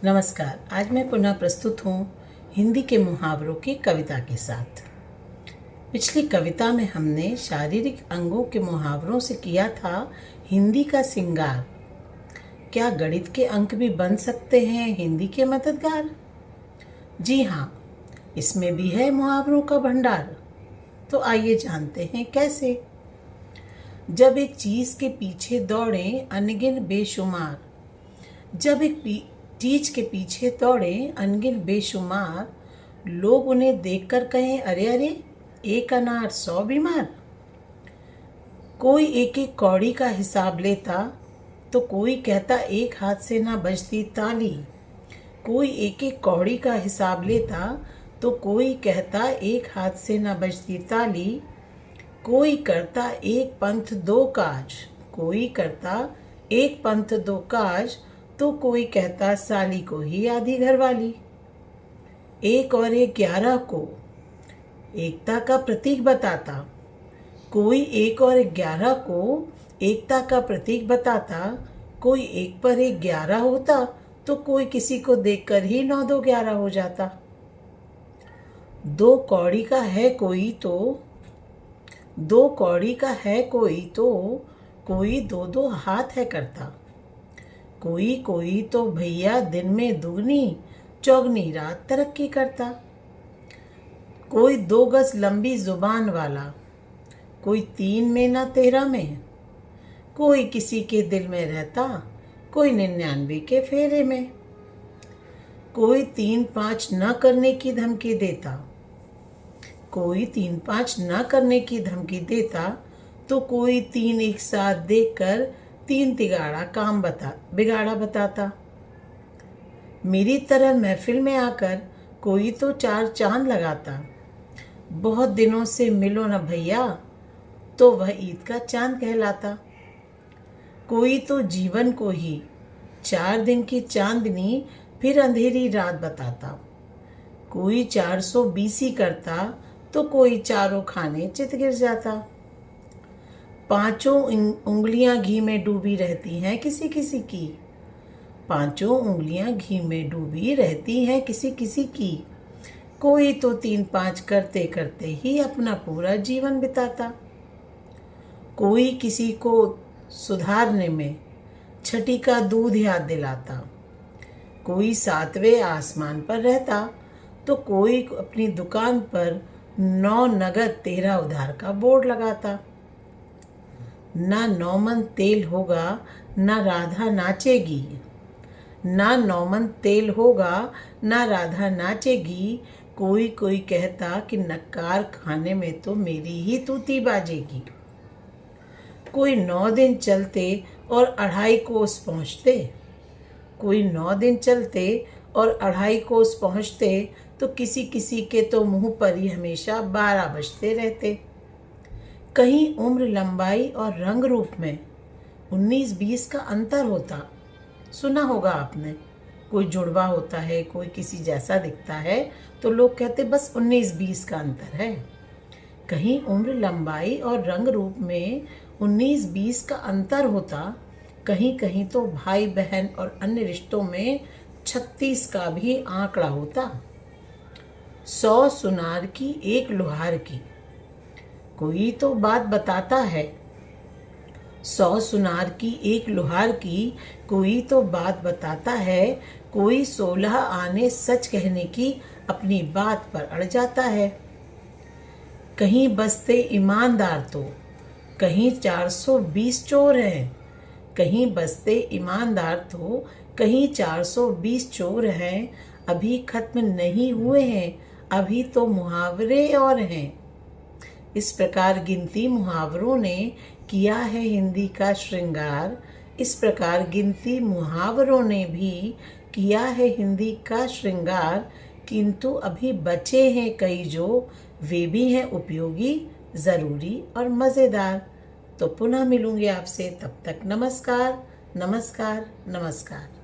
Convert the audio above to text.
नमस्कार। आज मैं पुनः प्रस्तुत हूँ हिंदी के मुहावरों की कविता के साथ। पिछली कविता में हमने शारीरिक अंगों के मुहावरों से किया था हिंदी का सिंगार। क्या गणित के अंक भी बन सकते हैं हिंदी के मददगार? जी हाँ, इसमें भी है मुहावरों का भंडार। तो आइए जानते हैं कैसे। जब एक चीज के पीछे दौड़े अनगिन बेशुमार, जब एक चीज के पीछे दौड़े अनगिन बेशुमार, लोग उन्हें देखकर कहें अरे अरे, एक अनार 100 बीमार। कोई एक एक कौड़ी का हिसाब लेता तो कोई कहता एक हाथ से ना बजती ताली। कोई एक एक कौड़ी का हिसाब लेता तो कोई कहता एक हाथ से ना बजती ताली। कोई करता एक पंथ दो काज, कोई करता एक पंथ दो काज, तो कोई कहता साली को ही आधी घरवाली। एक और एक 11 को एकता का प्रतीक बताता, कोई एक और 11 को एकता का प्रतीक बताता। कोई एक पर एक 11 होता तो कोई किसी को देखकर ही 9 2 11 हो जाता। दो कौड़ी का है कोई तो, दो कौड़ी का है कोई तो कोई दो दो हाथ है करता। कोई कोई तो भैया दिन में दुगनी चौगनी रात तरक्की करता। कोई 2 गज लंबी जुबान वाला, कोई 3 में ना 13 में। कोई किसी के दिल में रहता, कोई 99 के फेरे में। कोई 3-5 न करने की धमकी देता, कोई 3-5 न करने की धमकी देता, तो कोई 3 एक साथ देखकर 3 तिगाड़ा काम बिगाड़ा बताता। मेरी तरह महफिल में आकर कोई तो 4 चांद लगाता। बहुत दिनों से मिलो न भैया, तो वह ईद का चांद कहलाता। कोई तो जीवन को ही 4 दिन की चांदनी फिर अंधेरी रात बताता। कोई 420 ही करता तो कोई चारों खाने चित गिर जाता। 5 उंगलियां घी में डूबी रहती हैं किसी किसी की, 5 उंगलियां घी में डूबी रहती हैं किसी किसी की। कोई तो 3-5 करते करते ही अपना पूरा जीवन बिताता। कोई किसी को सुधारने में छठी का दूध याद दिलाता। कोई 7वें आसमान पर रहता तो कोई अपनी दुकान पर 9 नगद 13 उधार का बोर्ड लगाता। ना 9 मन तेल होगा ना राधा नाचेगी, ना 9 मन तेल होगा ना राधा नाचेगी। कोई कोई कहता कि नक्कार खाने में तो मेरी ही तूती बाजेगी। कोई 9 दिन चलते और 2.5 कोस पहुँचते, कोई 9 दिन चलते और 2.5 कोस पहुँचते, तो किसी किसी के तो मुंह पर ही हमेशा 12 बजते रहते। कहीं उम्र लंबाई और रंग रूप में 19-20 का अंतर होता। सुना होगा आपने, कोई जुड़वा होता है, कोई किसी जैसा दिखता है तो लोग कहते बस 19-20 का अंतर है। कहीं उम्र लंबाई और रंग रूप में 19-20 का अंतर होता। कहीं कहीं तो भाई बहन और अन्य रिश्तों में 36 का भी आंकड़ा होता। 100 सुनार की 1 लोहार की, कोई तो बात बताता है। 100 सुनार की 1 लोहार की, कोई तो बात बताता है। कोई 16 आने सच कहने की अपनी बात पर अड़ जाता है। कहीं बसते ईमानदार तो कहीं 420 चोर हैं। कहीं बसते ईमानदार तो कहीं 420 चोर हैं। अभी खत्म नहीं हुए हैं, अभी तो मुहावरे और हैं। इस प्रकार गिनती मुहावरों ने किया है हिंदी का श्रृंगार। इस प्रकार गिनती मुहावरों ने भी किया है हिंदी का श्रृंगार। किंतु अभी बचे हैं कई जो, वे भी हैं उपयोगी, ज़रूरी और मज़ेदार। तो पुनः मिलूंगी आपसे, तब तक नमस्कार नमस्कार नमस्कार।